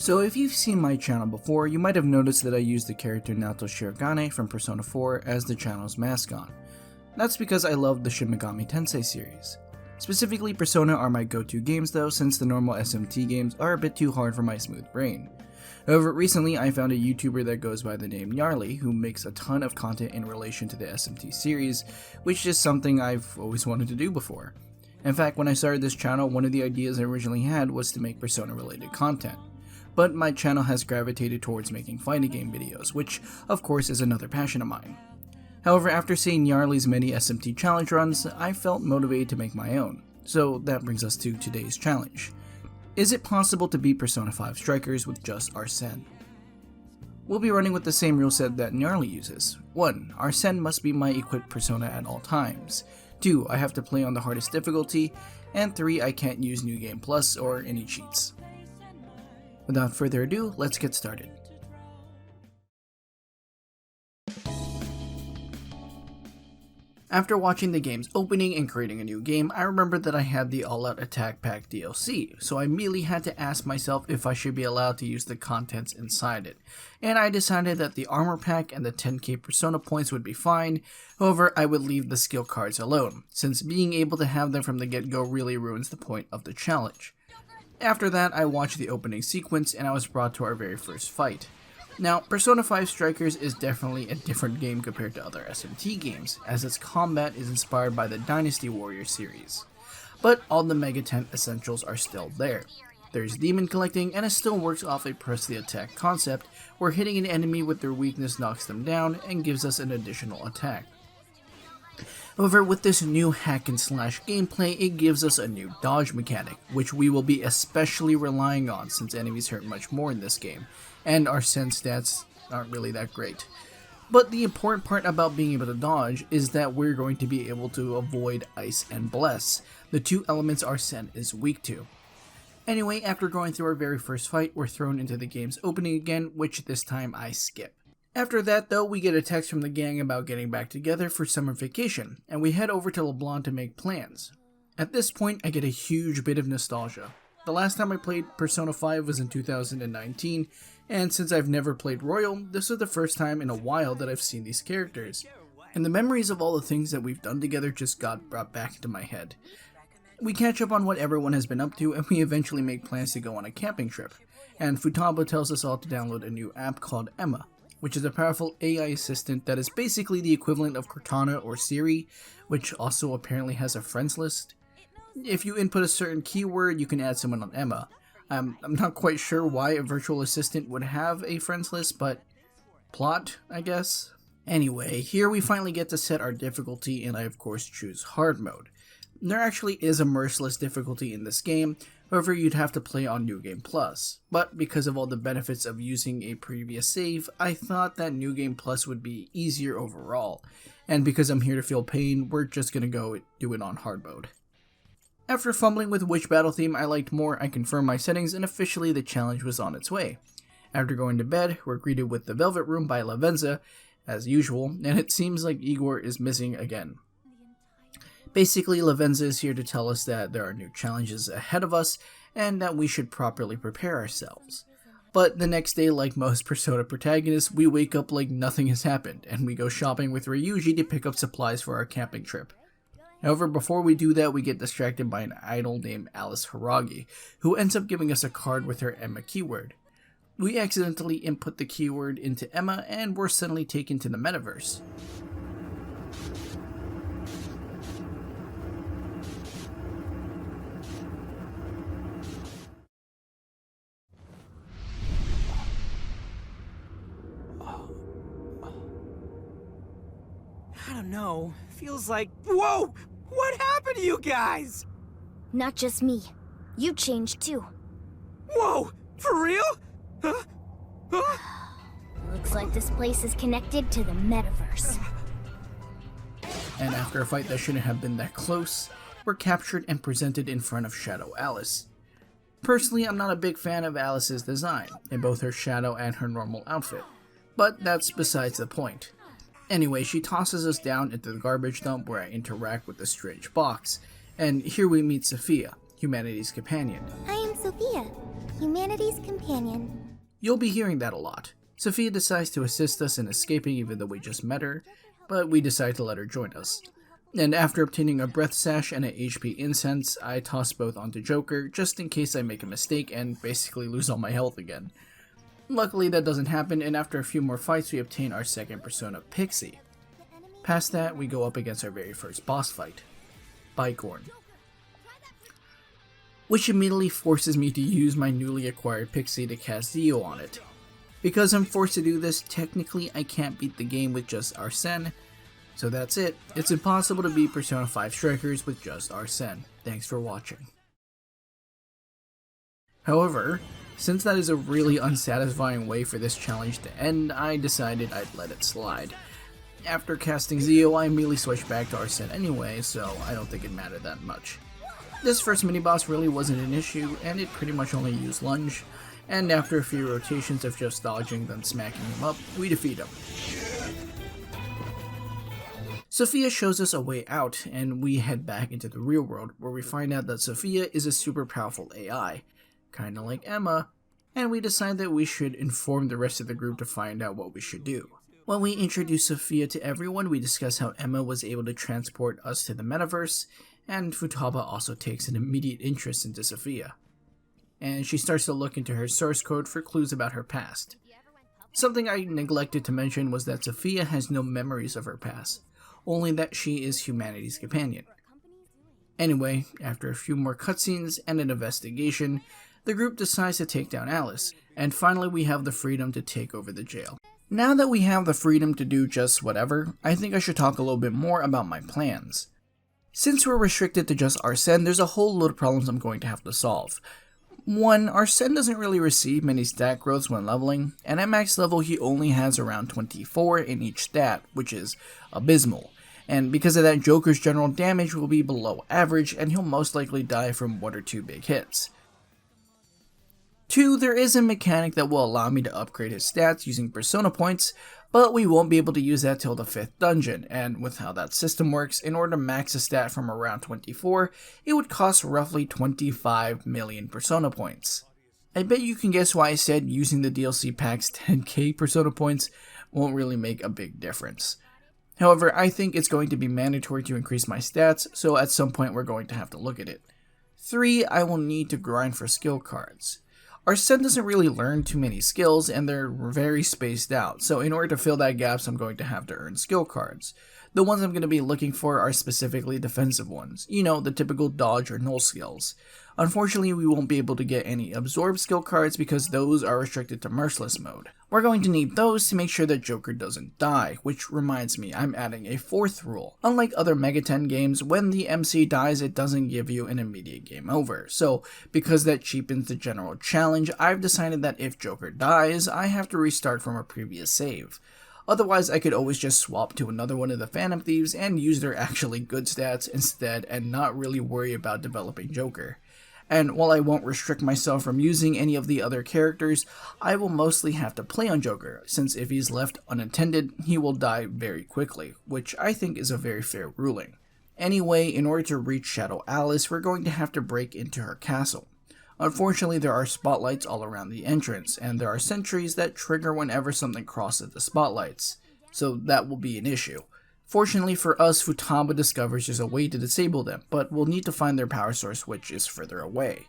So if you've seen my channel before, you might have noticed that I use the character Naoto Shirogane from Persona 4 as the channel's mascot. That's because I love the Shin Megami Tensei series. Specifically, Persona are my go-to games though, since the normal SMT games are a bit too hard for my smooth brain. However, recently I found a YouTuber that goes by the name Gnarly, who makes a ton of content in relation to the SMT series, which is something I've always wanted to do before. In fact, when I started this channel, one of the ideas I originally had was to make Persona related content. But my channel has gravitated towards making fighting game videos, which of course is another passion of mine. However, after seeing Gnarly's many SMT challenge runs, I felt motivated to make my own. So that brings us to today's challenge. Is it possible to beat Persona 5 Strikers with just Arsene? We'll be running with the same rule set that Gnarly uses. 1. Arsene must be my equipped Persona at all times. 2. I have to play on the hardest difficulty. And 3. I can't use New Game Plus or any cheats. Without further ado, let's get started. After watching the game's opening and creating a new game, I remembered that I had the All Out Attack Pack DLC, so I immediately had to ask myself if I should be allowed to use the contents inside it. And I decided that the Armor Pack and the 10k Persona points would be fine, however I would leave the skill cards alone, since being able to have them from the get-go really ruins the point of the challenge. After that, I watched the opening sequence and I was brought to our very first fight. Now, Persona 5 Strikers is definitely a different game compared to other SMT games, as its combat is inspired by the Dynasty Warrior series. But all the Mega 10 essentials are still there. There's demon collecting, and it still works off a press the attack concept, where hitting an enemy with their weakness knocks them down and gives us an additional attack. However, with this new hack and slash gameplay, it gives us a new dodge mechanic, which we will be especially relying on since enemies hurt much more in this game, and our sense stats aren't really that great. But the important part about being able to dodge is that we're going to be able to avoid Ice and Bless, the two elements Arsene is weak to. Anyway, after going through our very first fight, we're thrown into the game's opening again, which this time I skip. After that though, we get a text from the gang about getting back together for summer vacation, and we head over to LeBlanc to make plans. At this point, I get a huge bit of nostalgia. The last time I played Persona 5 was in 2019, and since I've never played Royal, this was the first time in a while that I've seen these characters. And the memories of all the things that we've done together just got brought back into my head. We catch up on what everyone has been up to, and we eventually make plans to go on a camping trip. And Futaba tells us all to download a new app called Emma, which is a powerful AI assistant that is basically the equivalent of Cortana or Siri, which also apparently has a friends list. If you input a certain keyword, you can add someone on Emma. I'm not quite sure why a virtual assistant would have a friends list, but plot, I guess? Anyway, here we finally get to set our difficulty, and I of course choose hard mode. There actually is a merciless difficulty in this game, however you'd have to play on New Game Plus. But because of all the benefits of using a previous save, I thought that New Game Plus would be easier overall. And because I'm here to feel pain, we're just gonna go do it on hard mode. After fumbling with which battle theme I liked more, I confirmed my settings and officially the challenge was on its way. After going to bed, we're greeted with the Velvet Room by Lavenza, as usual, and it seems like Igor is missing again. Basically, Lavenza is here to tell us that there are new challenges ahead of us, and that we should properly prepare ourselves. But the next day, like most Persona protagonists, we wake up like nothing has happened, and we go shopping with Ryuji to pick up supplies for our camping trip. However, before we do that, we get distracted by an idol named Alice Haragi, who ends up giving us a card with her Emma keyword. We accidentally input the keyword into Emma, and we're suddenly taken to the metaverse. I don't know. Feels like... Whoa! What happened to you guys? Not just me. You changed too. Whoa! For real? Huh? Looks like this place is connected to the metaverse. And after a fight that shouldn't have been that close, we're captured and presented in front of Shadow Alice. Personally, I'm not a big fan of Alice's design, in both her shadow and her normal outfit, but that's besides the point. Anyway, she tosses us down into the garbage dump where I interact with the strange box, and here we meet Sophia, humanity's companion. I am Sophia, humanity's humanity's companion. You'll be hearing that a lot. Sophia decides to assist us in escaping even though we just met her, but we decide to let her join us. And after obtaining a breath sash and an HP incense, I toss both onto Joker just in case I make a mistake and basically lose all my health again. Luckily that doesn't happen, and after a few more fights we obtain our second persona, Pixie. Past that, we go up against our very first boss fight, Bicorn, which immediately forces me to use my newly acquired Pixie to cast Zeo on it. Because I'm forced to do this, technically I can't beat the game with just Arsene, so that's it. It's impossible to beat Persona 5 Strikers with just Arsene. Thanks for watching. However, since that is a really unsatisfying way for this challenge to end, I decided I'd let it slide. After casting Zeo, I immediately switched back to Arsene anyway, so I don't think it mattered that much. This first mini-boss really wasn't an issue, and it pretty much only used lunge, and after a few rotations of just dodging then smacking him up, we defeat him. Sophia shows us a way out, and we head back into the real world, where we find out that Sophia is a super powerful AI, kinda like Emma, and we decide that we should inform the rest of the group to find out what we should do. When we introduce Sophia to everyone, we discuss how Emma was able to transport us to the metaverse, and Futaba also takes an immediate interest into Sophia. And she starts to look into her source code for clues about her past. Something I neglected to mention was that Sophia has no memories of her past, only that she is humanity's companion. Anyway, after a few more cutscenes and an investigation, the group decides to take down Alice, and finally we have the freedom to take over the jail. Now that we have the freedom to do just whatever, I think I should talk a little bit more about my plans. Since we're restricted to just Arsene, there's a whole load of problems I'm going to have to solve. 1. Arsene doesn't really receive many stat growths when leveling, and at max level he only has around 24 in each stat, which is abysmal. And because of that, Joker's general damage will be below average, and he'll most likely die from 1 or 2 big hits. 2. There is a mechanic that will allow me to upgrade his stats using persona points, but we won't be able to use that till the 5th dungeon, and with how that system works, in order to max a stat from around 24, it would cost roughly 25 million persona points. I bet you can guess why I said using the DLC pack's 10k persona points won't really make a big difference. However, I think it's going to be mandatory to increase my stats, so at some point we're going to have to look at it. 3. I will need to grind for skill cards. Arsene doesn't really learn too many skills, and they're very spaced out, so in order to fill that gap, I'm going to have to earn skill cards. The ones I'm going to be looking for are specifically defensive ones, you know, the typical dodge or null skills. Unfortunately, we won't be able to get any absorb skill cards because those are restricted to merciless mode. We're going to need those to make sure that Joker doesn't die, which reminds me, I'm adding a 4th rule. Unlike other Mega 10 games, when the MC dies, it doesn't give you an immediate game over. So, because that cheapens the general challenge, I've decided that if Joker dies, I have to restart from a previous save. Otherwise, I could always just swap to another one of the Phantom Thieves and use their actually good stats instead and not really worry about developing Joker. And while I won't restrict myself from using any of the other characters, I will mostly have to play on Joker, since if he's left unattended, he will die very quickly, which I think is a very fair ruling. Anyway, in order to reach Shadow Alice, we're going to have to break into her castle. Unfortunately, there are spotlights all around the entrance, and there are sentries that trigger whenever something crosses the spotlights, so that will be an issue. Fortunately for us, Futaba discovers there's a way to disable them, but we'll need to find their power source, which is further away.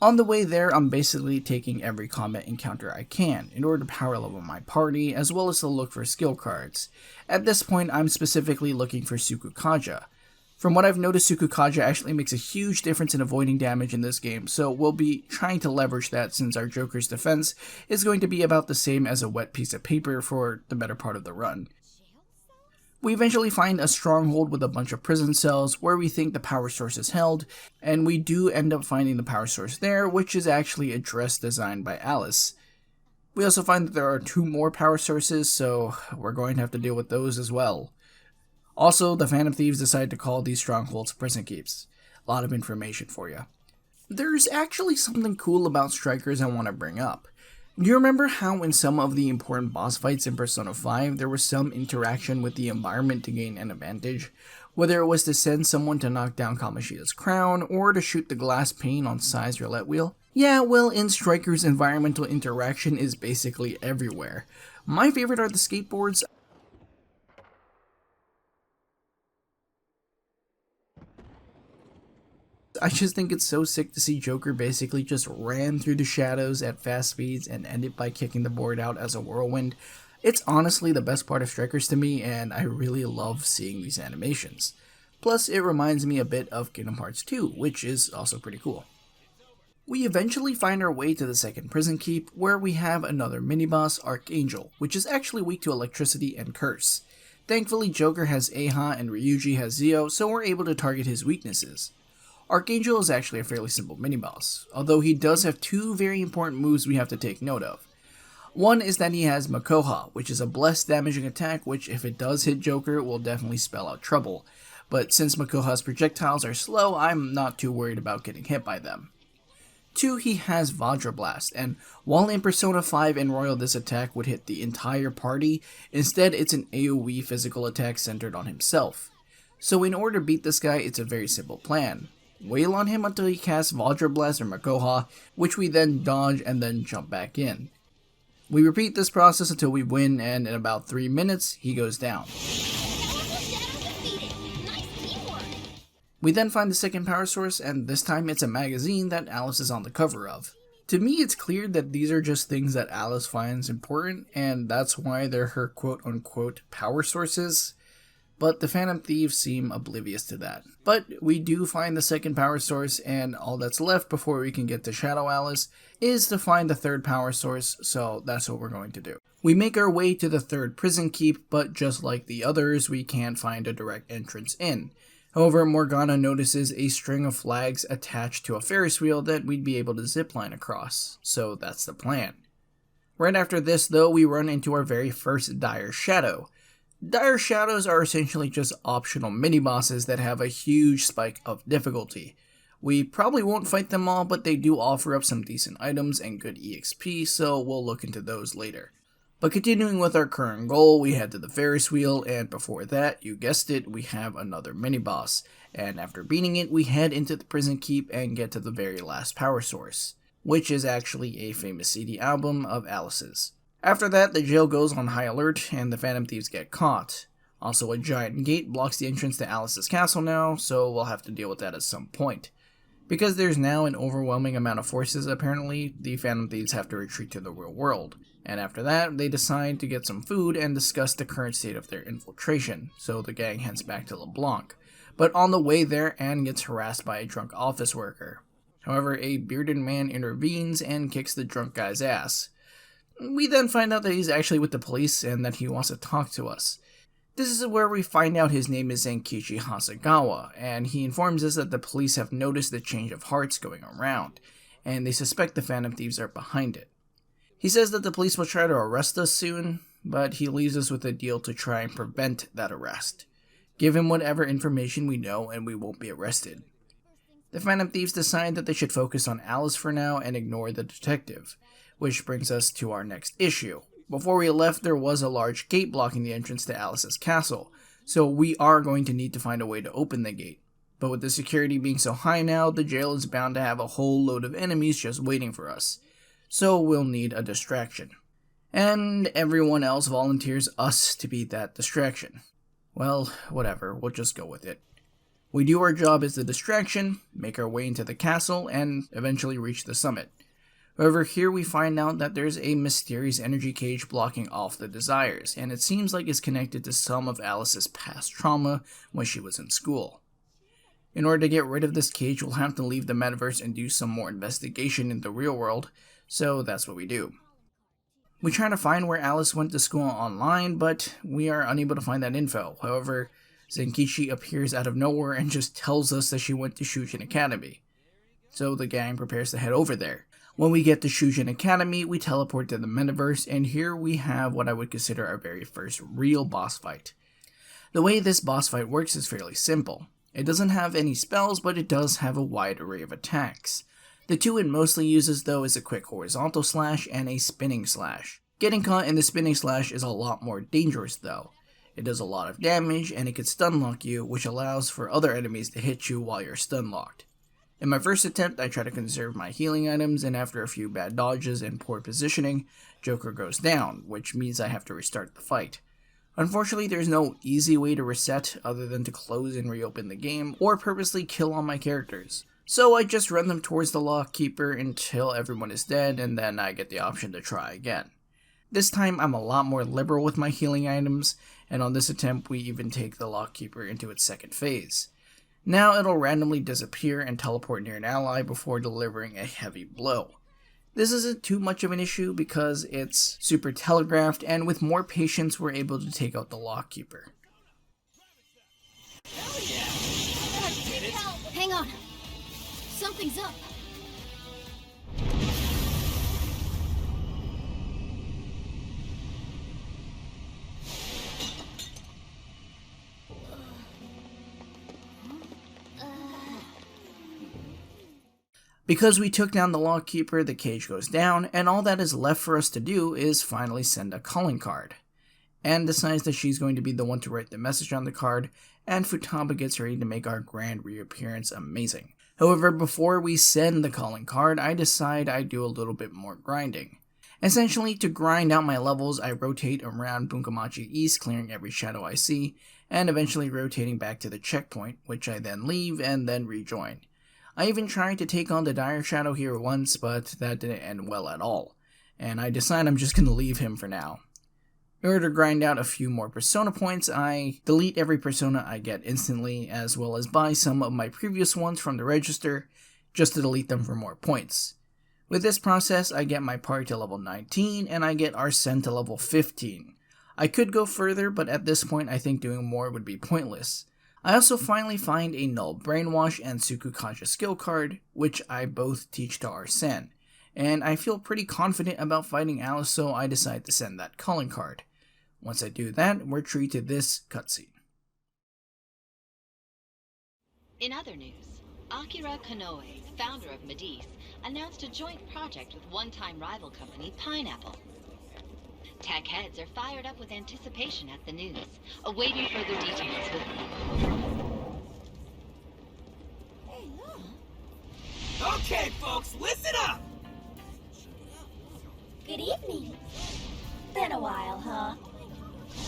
On the way there, I'm basically taking every combat encounter I can, in order to power level my party, as well as to look for skill cards. At this point, I'm specifically looking for Sukukaja. From what I've noticed, Sukukaja actually makes a huge difference in avoiding damage in this game, so we'll be trying to leverage that since our Joker's defense is going to be about the same as a wet piece of paper for the better part of the run. We eventually find a stronghold with a bunch of prison cells where we think the power source is held, and we do end up finding the power source there, which is actually a dress designed by Alice. We also find that there are 2 more power sources, so we're going to have to deal with those as well. Also, the Phantom Thieves decide to call these strongholds prison keeps. A lot of information for you. There's actually something cool about Strikers I want to bring up. Do you remember how in some of the important boss fights in Persona 5, there was some interaction with the environment to gain an advantage? Whether it was to send someone to knock down Kamoshida's crown, or to shoot the glass pane on Sai's roulette wheel? Yeah, well, in Strikers, environmental interaction is basically everywhere. My favorite are the skateboards. I just think it's so sick to see Joker basically just ran through the shadows at fast speeds and ended by kicking the board out as a whirlwind. It's honestly the best part of Strikers to me, and I really love seeing these animations. Plus, it reminds me a bit of Kingdom Hearts 2, which is also pretty cool. We eventually find our way to the second prison keep, where we have another mini-boss, Archangel, which is actually weak to electricity and curse. Thankfully, Joker has Aha and Ryuji has Zio, so we're able to target his weaknesses. Archangel is actually a fairly simple mini-boss, although he does have two very important moves we have to take note of. One is that he has Makoha, which is a blessed damaging attack which, if it does hit Joker, will definitely spell out trouble. But since Makoha's projectiles are slow, I'm not too worried about getting hit by them. 2, he has Vajra Blast, and while in Persona 5 and Royal this attack would hit the entire party, instead it's an AoE physical attack centered on himself. So in order to beat this guy, it's a very simple plan. Wail on him until he casts Vajra Blast or Makoha, which we then dodge and then jump back in. We repeat this process until we win, and in about 3 minutes, he goes down. We then find the second power source, and this time it's a magazine that Alice is on the cover of. To me, it's clear that these are just things that Alice finds important, and that's why they're her quote-unquote power sources. But the Phantom Thieves seem oblivious to that. But we do find the second power source, and all that's left before we can get to Shadow Alice is to find the third power source, so that's what we're going to do. We make our way to the third prison keep, but just like the others, we can't find a direct entrance in. However, Morgana notices a string of flags attached to a Ferris wheel that we'd be able to zipline across, so that's the plan. Right after this, though, we run into our very first Dire Shadow. Dire Shadows are essentially just optional mini-bosses that have a huge spike of difficulty. We probably won't fight them all, but they do offer up some decent items and good EXP, so we'll look into those later. But continuing with our current goal, we head to the Ferris wheel, and before that, you guessed it, we have another mini-boss. And after beating it, we head into the prison keep and get to the very last power source, which is actually a famous CD album of Alice's. After that, the jail goes on high alert, and the Phantom Thieves get caught. Also, a giant gate blocks the entrance to Alice's castle now, so we'll have to deal with that at some point. Because there's now an overwhelming amount of forces, apparently, the Phantom Thieves have to retreat to the real world. And after that, they decide to get some food and discuss the current state of their infiltration, so the gang heads back to LeBlanc. But on the way there, Anne gets harassed by a drunk office worker. However, a bearded man intervenes and kicks the drunk guy's ass. We then find out that he's actually with the police and that he wants to talk to us. This is where we find out his name is Zenkichi Hasagawa, and he informs us that the police have noticed the change of hearts going around, and they suspect the Phantom Thieves are behind it. He says that the police will try to arrest us soon, but he leaves us with a deal to try and prevent that arrest. Give him whatever information we know and we won't be arrested. The Phantom Thieves decide that they should focus on Alice for now and ignore the detective. Which brings us to our next issue. Before we left, there was a large gate blocking the entrance to Alice's castle, so we are going to need to find a way to open the gate. But with the security being so high now, the jail is bound to have a whole load of enemies just waiting for us. So we'll need a distraction. And everyone else volunteers us to be that distraction. Well, whatever, we'll just go with it. We do our job as the distraction, make our way into the castle, and eventually reach the summit. However, here we find out that there's a mysterious energy cage blocking off the desires, and it seems like it's connected to some of Alice's past trauma when she was in school. In order to get rid of this cage, we'll have to leave the metaverse and do some more investigation in the real world, so that's what we do. We try to find where Alice went to school online, but we are unable to find that info. However, Zenkichi appears out of nowhere and just tells us that she went to Shujin Academy. So the gang prepares to head over there. When we get to Shujin Academy, we teleport to the metaverse, and here we have what I would consider our very first real boss fight. The way this boss fight works is fairly simple. It doesn't have any spells, but it does have a wide array of attacks. The two it mostly uses though is a quick horizontal slash and a spinning slash. Getting caught in the spinning slash is a lot more dangerous though. It does a lot of damage and it can stun lock you, which allows for other enemies to hit you while you're stun locked. In my first attempt, I try to conserve my healing items, and after a few bad dodges and poor positioning, Joker goes down, which means I have to restart the fight. Unfortunately, there's no easy way to reset other than to close and reopen the game, or purposely kill all my characters. So I just run them towards the Lockkeeper until everyone is dead, and then I get the option to try again. This time I'm a lot more liberal with my healing items, and on this attempt we even take the Lockkeeper into its second phase. Now it'll randomly disappear and teleport near an ally before delivering a heavy blow. This isn't too much of an issue because it's super telegraphed, and with more patience we're able to take out the Lockkeeper. Hang on. Something's up. Because we took down the Lockkeeper, the cage goes down, and all that is left for us to do is finally send a calling card. Anne decides that she's going to be the one to write the message on the card, and Futaba gets ready to make our grand reappearance amazing. However, before we send the calling card, I decide I do a little bit more grinding. Essentially, to grind out my levels, I rotate around Bunkamachi East, clearing every shadow I see, and eventually rotating back to the checkpoint, which I then leave and then rejoin. I even tried to take on the Dire Shadow here once, but that didn't end well at all, and I decide I'm just gonna leave him for now. In order to grind out a few more persona points, I delete every persona I get instantly, as well as buy some of my previous ones from the register, just to delete them for more points. With this process, I get my party to level 19, and I get Arsene to level 15. I could go further, but at this point I think doing more would be pointless. I also finally find a Null Brainwash and Sukukaja skill card, which I both teach to Arsene, and I feel pretty confident about fighting Alice, so I decide to send that calling card. Once I do that, we're treated to this cutscene. In other news, Akira Konoe, founder of Medice, announced a joint project with one-time rival company Pineapple. Tech heads are fired up with anticipation at the news, awaiting further details Okay, folks, listen up! Good evening. Been a while, huh?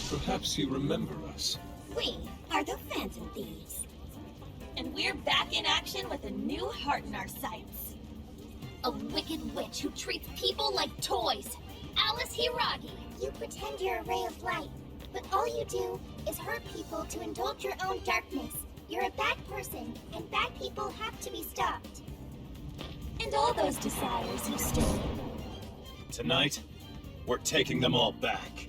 Perhaps you remember us. We are the Phantom Thieves. And we're back in action with a new heart in our sights. A wicked witch who treats people like toys. Alice Hiragi. You pretend you're a ray of light, but all you do is hurt people to indulge your own darkness. You're a bad person, and bad people have to be stopped. And all those desires you stole. Tonight, we're taking them all back.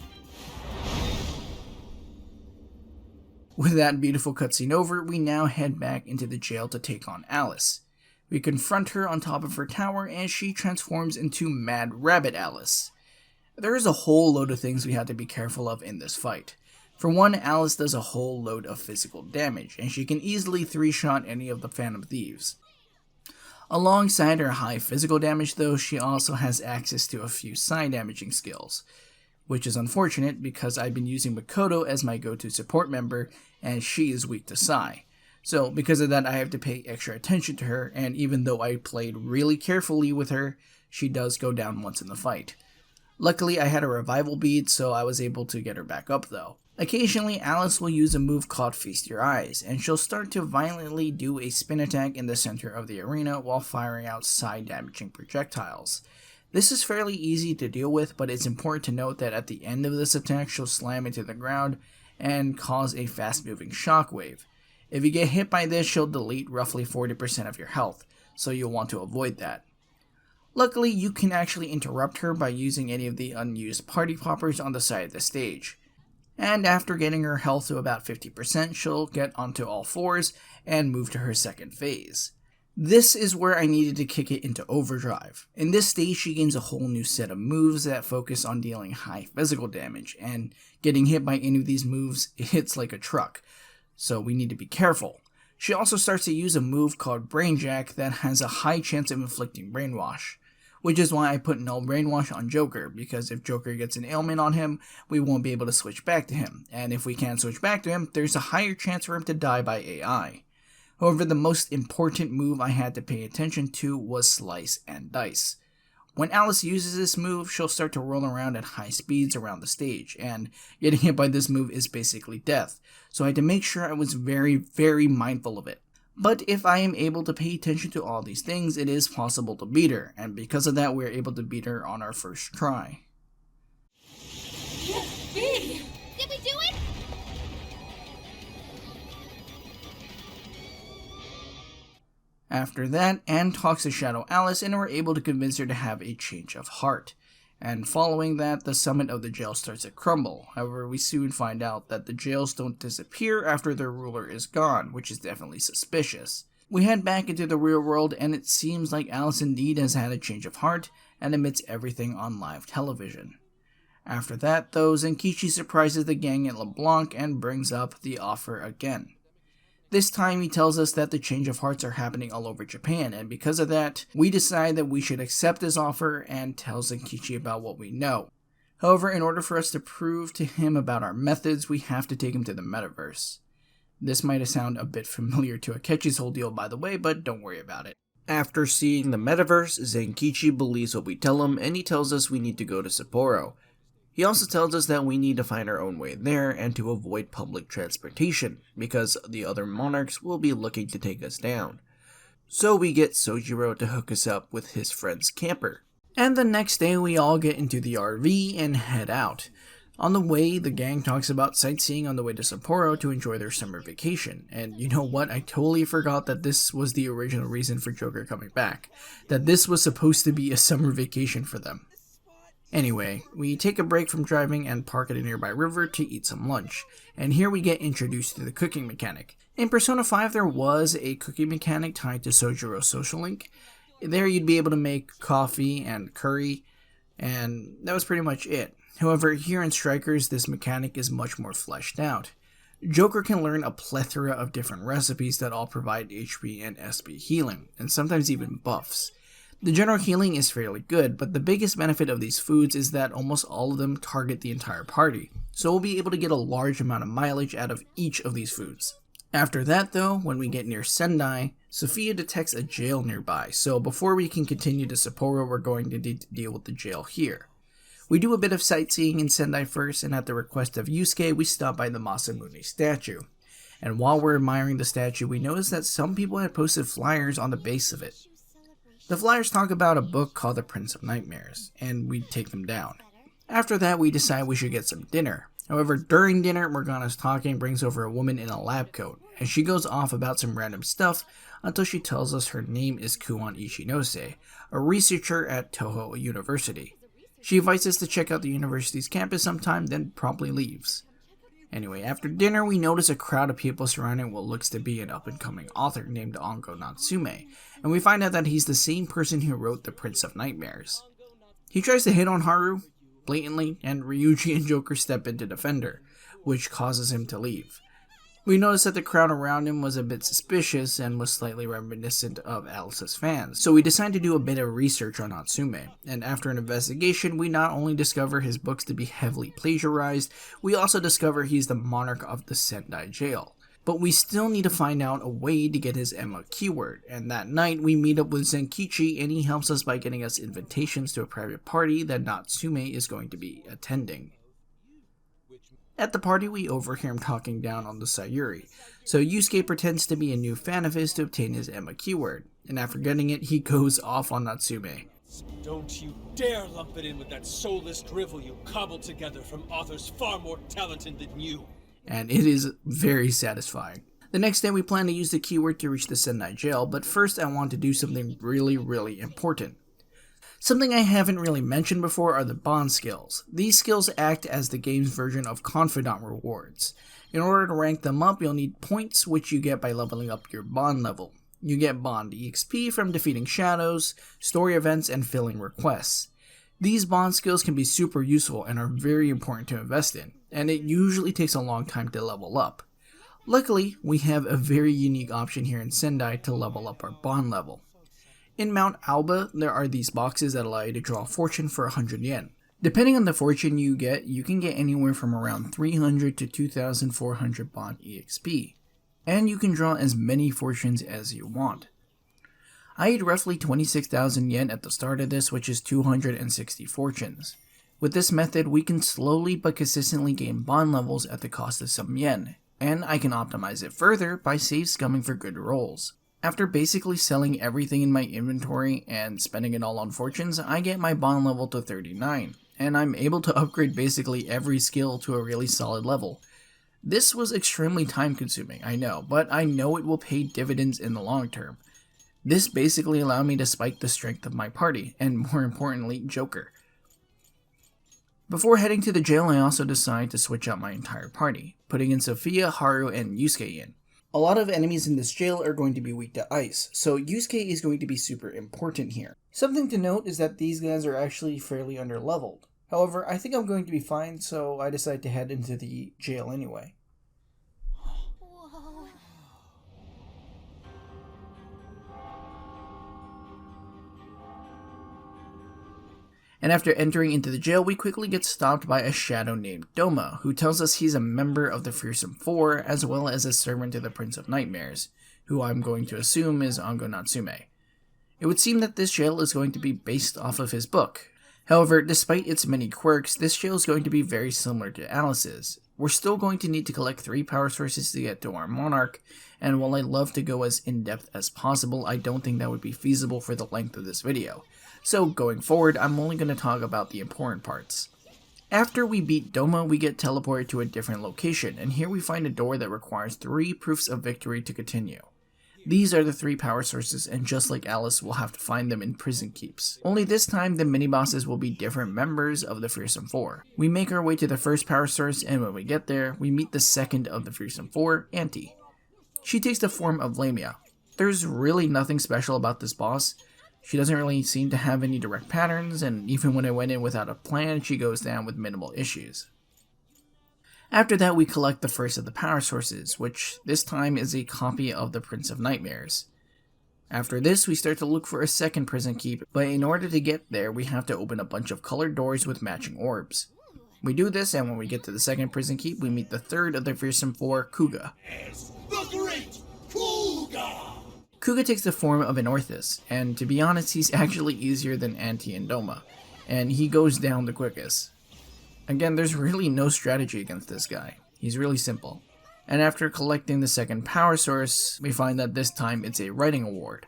With that beautiful cutscene over, we now head back into the jail to take on Alice. We confront her on top of her tower, and she transforms into Mad Rabbit Alice. There is a whole load of things we have to be careful of in this fight. For one, Alice does a whole load of physical damage, and she can easily 3-shot any of the Phantom Thieves. Alongside her high physical damage though, she also has access to a few side damaging skills, which is unfortunate because I've been using Makoto as my go-to support member, and she is weak to Sai. So because of that, I have to pay extra attention to her, and even though I played really carefully with her, she does go down once in the fight. Luckily, I had a revival bead, so I was able to get her back up though. Occasionally, Alice will use a move called Feast Your Eyes, and she'll start to violently do a spin attack in the center of the arena while firing out side damaging projectiles. This is fairly easy to deal with, but it's important to note that at the end of this attack, she'll slam into the ground and cause a fast moving shockwave. If you get hit by this, she'll delete roughly 40% of your health, so you'll want to avoid that. Luckily, you can actually interrupt her by using any of the unused party poppers on the side of the stage. And after getting her health to about 50%, she'll get onto all fours and move to her second phase. This is where I needed to kick it into overdrive. In this stage, she gains a whole new set of moves that focus on dealing high physical damage, and getting hit by any of these moves hits like a truck, so we need to be careful. She also starts to use a move called Brainjack that has a high chance of inflicting Brainwash, which is why I put Null Brainwash on Joker, because if Joker gets an ailment on him, we won't be able to switch back to him, and if we can't switch back to him, there's a higher chance for him to die by AI. However, the most important move I had to pay attention to was Slice and Dice. When Alice uses this move, she'll start to roll around at high speeds around the stage, and getting hit by this move is basically death, so I had to make sure I was very, very mindful of it. But if I am able to pay attention to all these things, it is possible to beat her, and because of that, we were able to beat her on our first try. Big! Did we do it? After that, Anne talks to Shadow Alice and we're able to convince her to have a change of heart. And following that, the summit of the jail starts to crumble. However, we soon find out that the jails don't disappear after their ruler is gone, which is definitely suspicious. We head back into the real world and it seems like Alice indeed has had a change of heart and admits everything on live television. After that, though, Zenkichi surprises the gang at LeBlanc and brings up the offer again. This time he tells us that the change of hearts are happening all over Japan, and because of that, we decide that we should accept his offer and tell Zenkichi about what we know. However, in order for us to prove to him about our methods, we have to take him to the metaverse. This might sound a bit familiar to Akechi's whole deal, by the way, but don't worry about it. After seeing the metaverse, Zenkichi believes what we tell him, and he tells us we need to go to Sapporo. He also tells us that we need to find our own way there and to avoid public transportation, because the other monarchs will be looking to take us down. So we get Sojiro to hook us up with his friend's camper. And the next day we all get into the RV and head out. On the way, the gang talks about sightseeing on the way to Sapporo to enjoy their summer vacation. And you know what? I totally forgot that this was the original reason for Joker coming back. That this was supposed to be a summer vacation for them. Anyway, we take a break from driving and park at a nearby river to eat some lunch, and here we get introduced to the cooking mechanic. In Persona 5 there was a cooking mechanic tied to Sojiro's social link. There you'd be able to make coffee and curry, and that was pretty much it. However, here in Strikers this mechanic is much more fleshed out. Joker can learn a plethora of different recipes that all provide HP and SP healing, and sometimes even buffs. The general healing is fairly good, but the biggest benefit of these foods is that almost all of them target the entire party, so we'll be able to get a large amount of mileage out of each of these foods. After that though, when we get near Sendai, Sophia detects a jail nearby, so before we can continue to Sapporo, we're going to need to deal with the jail here. We do a bit of sightseeing in Sendai first, and at the request of Yusuke, we stop by the Masamune statue. And while we're admiring the statue, we notice that some people had posted flyers on the base of it. The flyers talk about a book called The Prince of Nightmares, and we take them down. After that, we decide we should get some dinner. However, during dinner, Morgana's talking brings over a woman in a lab coat, and she goes off about some random stuff until she tells us her name is Kuon Ichinose, a researcher at Toho University. She invites us to check out the university's campus sometime, then promptly leaves. Anyway, after dinner, we notice a crowd of people surrounding what looks to be an up-and-coming author named Ongo Natsume, and we find out that he's the same person who wrote The Prince of Nightmares. He tries to hit on Haru, blatantly, and Ryuji and Joker step in to defend her, which causes him to leave. We noticed that the crowd around him was a bit suspicious and was slightly reminiscent of Alice's fans, so we decided to do a bit of research on Natsume, and after an investigation we not only discover his books to be heavily plagiarized, we also discover he's the monarch of the Sendai jail. But we still need to find out a way to get his Emma keyword, and that night we meet up with Zenkichi and he helps us by getting us invitations to a private party that Natsume is going to be attending. At the party, we overhear him talking down on the Sayuri, so Yusuke pretends to be a new fan of his to obtain his Emma keyword, and after getting it, he goes off on Natsume. Don't you dare lump it in with that soulless drivel you cobbled together from authors far more talented than you. And it is very satisfying. The next day, we plan to use the keyword to reach the Sendai jail, but first I want to do something really important. Something I haven't really mentioned before are the bond skills. These skills act as the game's version of confidant rewards. In order to rank them up, you'll need points, which you get by leveling up your bond level. You get bond EXP from defeating shadows, story events, and filling requests. These bond skills can be super useful and are very important to invest in, and it usually takes a long time to level up. Luckily, we have a very unique option here in Sendai to level up our bond level. In Mount Alba, there are these boxes that allow you to draw a fortune for 100 yen. Depending on the fortune you can get anywhere from around 300 to 2,400 bond EXP. and you can draw as many fortunes as you want. I had roughly 26,000 yen at the start of this, which is 260 fortunes. With this method, we can slowly but consistently gain bond levels at the cost of some yen, and I can optimize it further by save scumming for good rolls. After basically selling everything in my inventory and spending it all on fortunes, I get my bond level to 39, and I'm able to upgrade basically every skill to a really solid level. This was extremely time consuming, I know, but I know it will pay dividends in the long term. This basically allowed me to spike the strength of my party, and more importantly, Joker. Before heading to the jail, I also decided to switch out my entire party, putting in Sophia, Haru, and Yusuke in. A lot of enemies in this jail are going to be weak to ice, so Yusuke is going to be super important here. Something to note is that these guys are actually fairly underleveled. However, I think I'm going to be fine, so I decided to head into the jail anyway. And after entering into the jail, we quickly get stopped by a shadow named Doma, who tells us he's a member of the Fearsome Four, as well as a servant to the Prince of Nightmares, who I'm going to assume is Ango Natsume. It would seem that this jail is going to be based off of his book. However, despite its many quirks, this jail is going to be very similar to Alice's. We're still going to need to collect 3 power sources to get to our Monarch, and while I'd love to go as in-depth as possible, I don't think that would be feasible for the length of this video. So going forward, I'm only going to talk about the important parts. After we beat Doma, we get teleported to a different location, and here we find a door that requires 3 proofs of victory to continue. These are the 3 power sources, and just like Alice, we'll have to find them in prison keeps. Only this time, the mini-bosses will be different members of the Fearsome Four. We make our way to the first power source, and when we get there, we meet the second of the Fearsome Four, Auntie. She takes the form of Lamia. There's really nothing special about this boss. She doesn't really seem to have any direct patterns, and even when I went in without a plan, she goes down with minimal issues. After that, we collect the first of the power sources, which this time is a copy of the Prince of Nightmares. After this, we start to look for a second prison keep, but in order to get there, we have to open a bunch of colored doors with matching orbs. We do this, and when we get to the second prison keep, we meet the third of the Fearsome Four, Cougar. The great Cougar! Cougar takes the form of an Orthus, and to be honest, he's actually easier than Auntie and Doma, and he goes down the quickest. Again, there's really no strategy against this guy. He's really simple. And after collecting the second power source, we find that this time it's a writing award.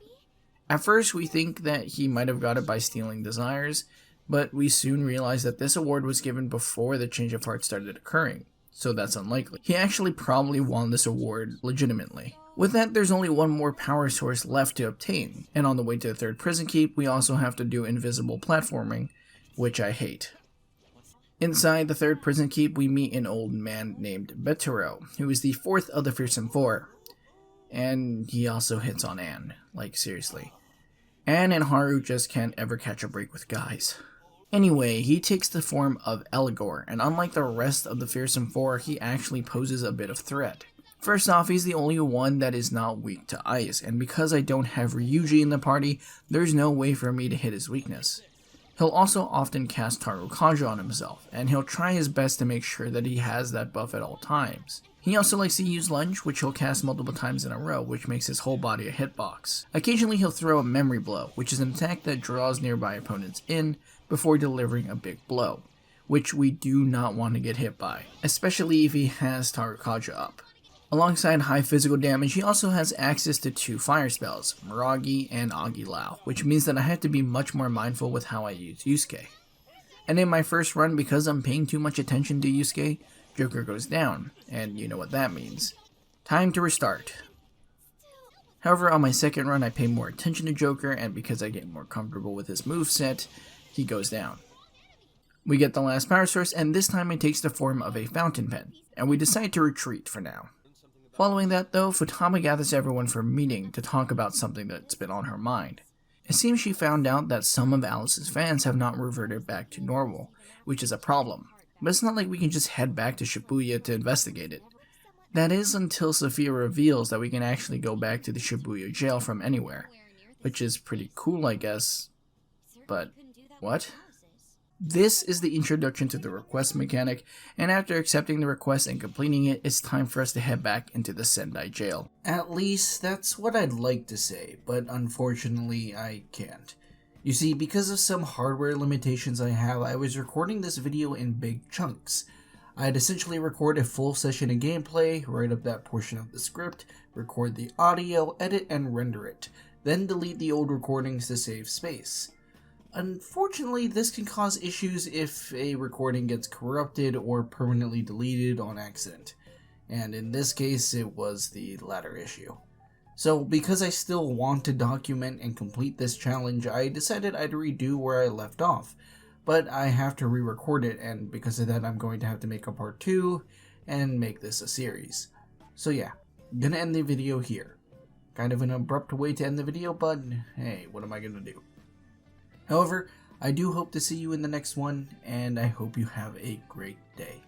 At first, we think that he might have got it by stealing desires, but we soon realize that this award was given before the change of heart started occurring, so that's unlikely. He actually probably won this award legitimately. With that, there's only one more power source left to obtain, and on the way to the third prison keep, we also have to do invisible platforming, which I hate. Inside the third prison keep, we meet an old man named Betero, who is the fourth of the Fearsome Four, and he also hits on Anne, like seriously. Anne and Haru just can't ever catch a break with guys. Anyway, he takes the form of Eligor, and unlike the rest of the Fearsome Four, he actually poses a bit of threat. First off, he's the only one that is not weak to ice, and because I don't have Ryuji in the party, there's no way for me to hit his weakness. He'll also often cast Tarukaja on himself, and he'll try his best to make sure that he has that buff at all times. He also likes to use Lunge, which he'll cast multiple times in a row, which makes his whole body a hitbox. Occasionally he'll throw a Memory Blow, which is an attack that draws nearby opponents in before delivering a big blow, which we do not want to get hit by, especially if he has Tarukaja up. Alongside high physical damage, he also has access to 2 fire spells, Miragi and Agilao, which means that I have to be much more mindful with how I use Yusuke. And in my first run, because I'm paying too much attention to Yusuke, Joker goes down, and you know what that means. Time to restart. However, on my second run, I pay more attention to Joker, and because I get more comfortable with his moveset, he goes down. We get the last power source, and this time it takes the form of a fountain pen, and we decide to retreat for now. Following that though, Futaba gathers everyone for a meeting to talk about something that's been on her mind. It seems she found out that some of Alice's fans have not reverted back to normal, which is a problem, but it's not like we can just head back to Shibuya to investigate it. That is until Sophia reveals that we can actually go back to the Shibuya jail from anywhere, which is pretty cool I guess, but what? This is the introduction to the request mechanic, and after accepting the request and completing it, it's time for us to head back into the Sendai jail. At least, that's what I'd like to say, but unfortunately I can't. You see, because of some hardware limitations I have, I was recording this video in big chunks. I'd essentially record a full session of gameplay, write up that portion of the script, record the audio, edit and render it, then delete the old recordings to save space. Unfortunately, this can cause issues if a recording gets corrupted or permanently deleted on accident, and in this case it was the latter issue. So because I still want to document and complete this challenge, I decided I'd redo where I left off, but I have to re-record it, and because of that I'm going to have to make a part 2 and make this a series. So yeah, gonna end the video here. Kind of an abrupt way to end the video, but hey, what am I gonna do? However, I do hope to see you in the next one, and I hope you have a great day.